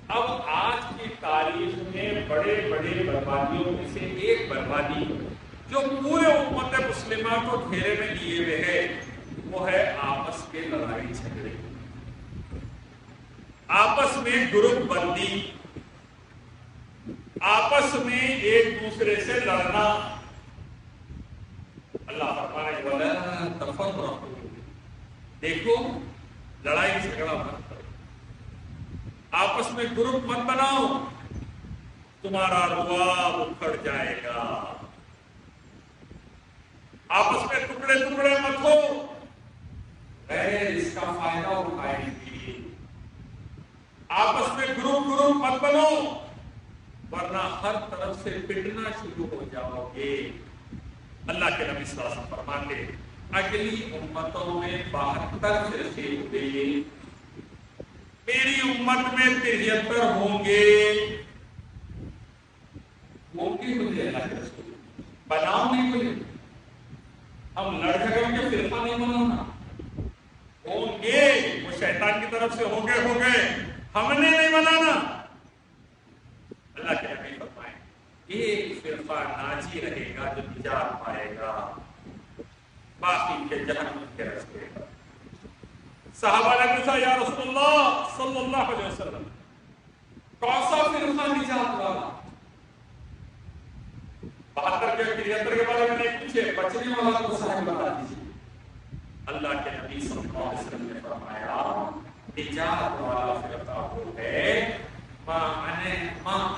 اب آج کی تاریخ میں بڑے بڑے بربادیوں میں سے ایک بربادی جو پورے امت مسلمہ کو گھیرے میں لیے ہوئے ہے وہ ہے آپس کے لڑائی جھگڑے، آپس میں گروپ بندی، آپس میں ایک دوسرے سے لڑنا۔ اللہ فرمانے والا تفرقوا، دیکھو لڑائی جھگڑا مت کرو، آپس میں گروپ مت بناؤ، تمہارا رواب اکھڑ جائے گا، آپس میں ٹکڑے ٹکڑے مت ہو، غیر اس کا فائدہ اٹھائیں گے، آپس میں گروپ مت بنو ورنہ ہر طرف سے پٹنا شروع ہو جاؤ گے۔ اللہ کے نبی صلی اللہ علیہ وسلم فرماتے اگلی امتوں میں 72 فرقے ہوئے، میری امت میں 73 ہوں گے مجھے اللہ کے رسول بناؤ نہیں بولے، ہم لڑ جھگڑ کے فرقہ نہیں بنانا، ہوں گے وہ شیطان کی طرف سے ہو گئے، ہم نے نہیں بنانا۔ اللہ کے نبی فرمائے ایک فرقہ ناجی رہے گا جو نجات پائے گا، باقی کے جہنم کے راستے پر۔ صحابہ نے پوچھا یا رسول اللہ صلی اللہ علیہ وسلم کون سا فرقہ نجات والا؟ 72 کے 73 کے بارے میں نہیں پوچھے، بچنے والا کو صحیح بتا دیجیے۔ اللہ کے نبی صلی اللہ علیہ وسلم نے فرمایا نجات والا فرقہ وہ ہے ما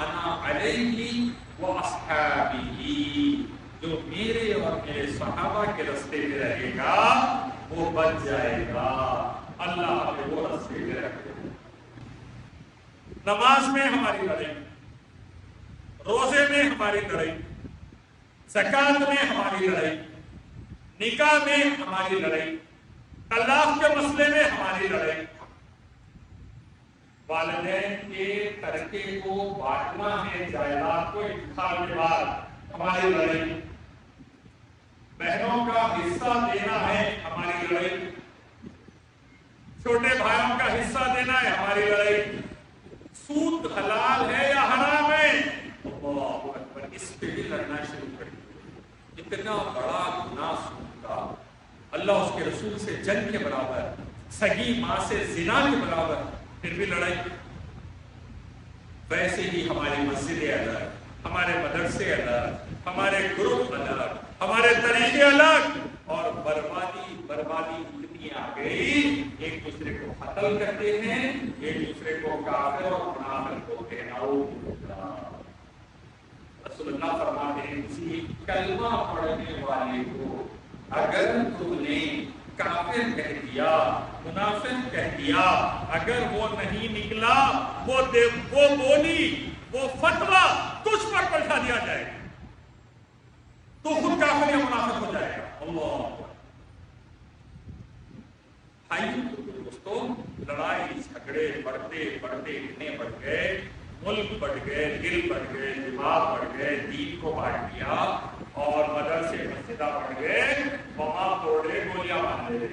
انا علیہ و اصحابی، جو میرے اور میرے صحابہ کے راستے میں رہے گا وہ بچ جائے گا، اللہ ہمیں وہ راستے میں رکھے۔ نماز میں ہماری لڑائی، روزے میں ہماری لڑائی، زکات میں ہماری لڑائی، نکاح میں ہماری لڑائی، طلاق کے مسئلے میں ہماری لڑائی، والدین کے ترکے کو بانٹنا ہے، جائیداد کو انتقال کے بعد ہماری لڑائی، بہنوں کا حصہ دینا ہے ہماری لڑائی، چھوٹے بھائیوں کا حصہ دینا ہے ہماری لڑائی، سود حلال ہے یا حرام ہے، اللہ اکبر، اس پہ بھی لڑنا شروع کر دیا۔ اتنا بڑا گناہ سود کا، اللہ اس کے رسول سے جنگ کے برابر، سگی ماں سے زنا کے برابر، پھر بھی لڑائی۔ ویسے ہی ہماری مسجدیں الگ، ہمارے مدرسے الگ، ہمارے گروپ الگ، ہمارے طریقے الگ، اور بربادی اتنی آ گئی، ایک دوسرے کو قتل کرتے ہیں، ایک دوسرے کو کافر اور منافق ہوتے ہیں۔ رسول اللہ فرماتے ہیں کسی کلمہ پڑھنے والے کو اگر تم نے کافر کہہ دیا، منافق کہہ دیا، اگر وہ نہیں نکلا، وہ بولی، وہ فتویٰ تجھ پر پلٹا دیا جائے گا، تو خود کافر یا منافق ہو جائے گا۔ اللہ دوستوں، لڑائی جھگڑے بڑھتے اتنے بڑھ گئے، ملک بڑھ گئے، دل بڑھ گئے، دماغ بڑھ گئے، دین کو بانٹ دیا، اور مدرسے مسجدہ بڑھ گئے، بما توڑے گولیاں باندھے۔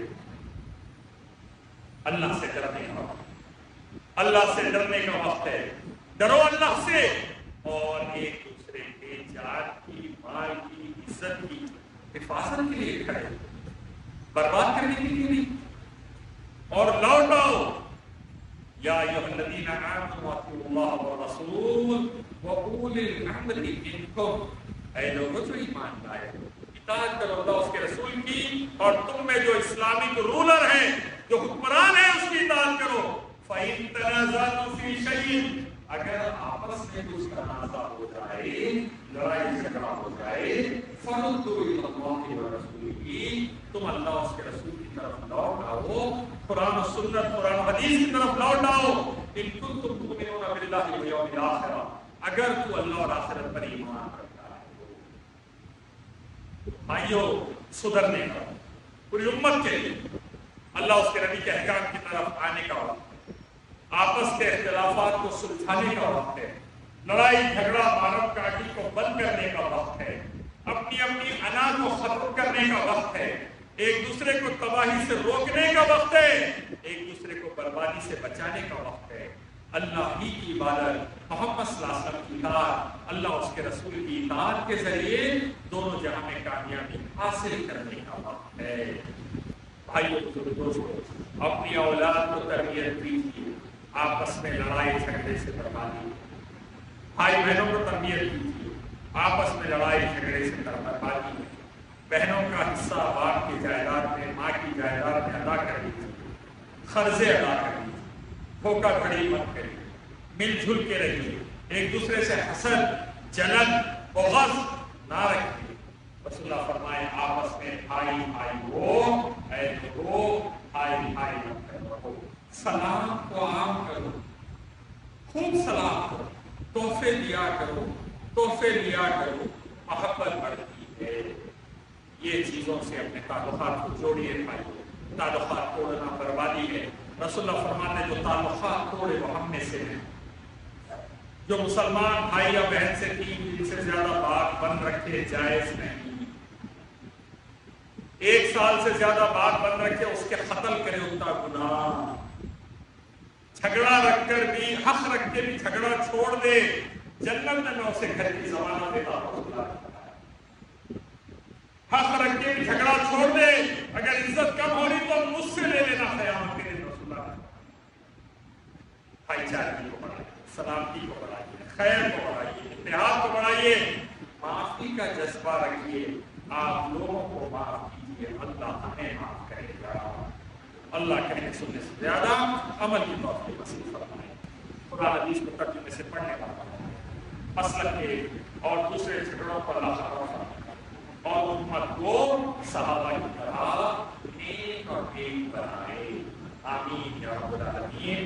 اللہ سے ڈرنے کا وقت، اللہ سے ڈرنے کا وقت ہے، ڈرو اللہ سے، اور ایک دوسرے کے جان کی، مال کی، عزت کی حفاظت کے لیے کھڑے، برباد کرنے کے لیے نہیں۔ اور لوٹ آؤ یا ایھا الذین آمنوا اطیعوا اللہ والرسول واولی الامر منکم، اے لوگوں جو ایمان لائے اطاعت کرو اللہ اس کے رسول کی، اور تم میں جو اسلامک رولر ہے، جو حکمران ہے، اس کی اطاعت کرو۔ فَإِن تَنَازَعْتُمْ فِي شَيْءٍ، اگر آپس میں کچھ تنازع ہو جائے، لڑائی جھگڑا ہو جائے، فَرُدُّوا إِلَى اللَّهِ وَرَسُولِهِ، تم اللہ اس کے رسول کی طرف لوٹ آؤ، قرآن و سنت، قرآن و حدیث کی طرف لوٹ آؤ۔ إِن كُنتُمْ تُؤْمِنُونَ بِاللَّهِ وَالْيَوْمِ الْآخِرِ، اگر تو اللہ اور آخرت پر ایمان رکھتا ہے۔ بھائیو، سدھرنے کا پوری امت کے لیے اللہ اس کے نبی کے احکام کی طرف آنے کا وقت، آپس کے اختلافات کو سلجھانے کا وقت ہے، لڑائی جھگڑا مارم کاٹی کو بند کرنے کا وقت ہے، اپنی انا کو ختم کرنے کا وقت ہے، ایک دوسرے کو تباہی سے روکنے کا وقت ہے، ایک دوسرے کو بربادی سے بچانے کا وقت ہے۔ اللہ ہی کی عبادت، محمد صلی اللہ علیہ وسلم کی اطاعت، اللہ اس کے رسول کی اطاعت کے ذریعے دونوں جہاں میں کامیابی حاصل کرنے کا وقت ہے۔ بھائیو دوستو، اپنی اولاد کو تربیت دیجیے، آپس میں لڑائی جھگڑے سے بربادی، بھائی بہنوں کو تربیت دیجیے، آپس میں لڑائی جھگڑے سے بربادی، بہنوں کا حصہ باپ کی جائیداد میں، ماں کی جائیداد میں ادا کر دیجیے، قرضے ادا کر دیجیے، دھوکہ دھڑی مت کریے، مل جل کے رہیے، ایک دوسرے سے حسد، جلن، بغض نہ رکھیے۔ رسول اللہ فرمائے آپس میں بھائی بھائی ہو، اے لوگو بھائی بھائی مت کرو، سلام کو عام کرو، خوب سلام کرو، تحفے دیا کرو، تحفے لیا کرو، محبت بڑھتی ہے۔ یہ چیزوں سے اپنے تعلقات کو جوڑیے بھائی، تعلقات توڑنا بربادی ہے۔ رسول اللہ فرماتے جو تعلقات توڑے وہ ہم میں سے ہیں۔ جو مسلمان بھائی یا بہن سے 3 دن سے زیادہ بات بند رکھے جائز نہیں، 1 سال سے زیادہ بات بند رکھے اس کے قتل کرے اتنا گناہ، جھگڑا رکھ کر بھی، حق رکھ کے بھی جھگڑا چھوڑ دے، جنت میں اسے گھر کی ضمانت دیتا ہوں۔ حق رکھ کے بھی جھگڑا چھوڑ دے، اگر عزت کم ہو رہی تو مجھ سے لے لینا قیامت کے دن۔ رسول اللہ بھائی چارگی کو بڑھائیے، سلامتی کو بڑھائیے، خیر کو بڑھائیے، اتحاد کو بڑھائیے، معافی کا جذبہ رکھیے، آپ لوگوں کو معاف کیجیے، اللہ ہمیں معاف کرے گا۔ اللہ کہنے سننے سے زیادہ عمل کی توفیق نصیب فرمائے۔ قرآن حدیث کو ترجمے سے پڑھنے والا مسلک کے اور دوسرے جھگڑوں پر اللہ تعالیٰ اور امت کو صحابہ کی طرح نیک اور نیک بنائے۔ آمین یا رب العالمین۔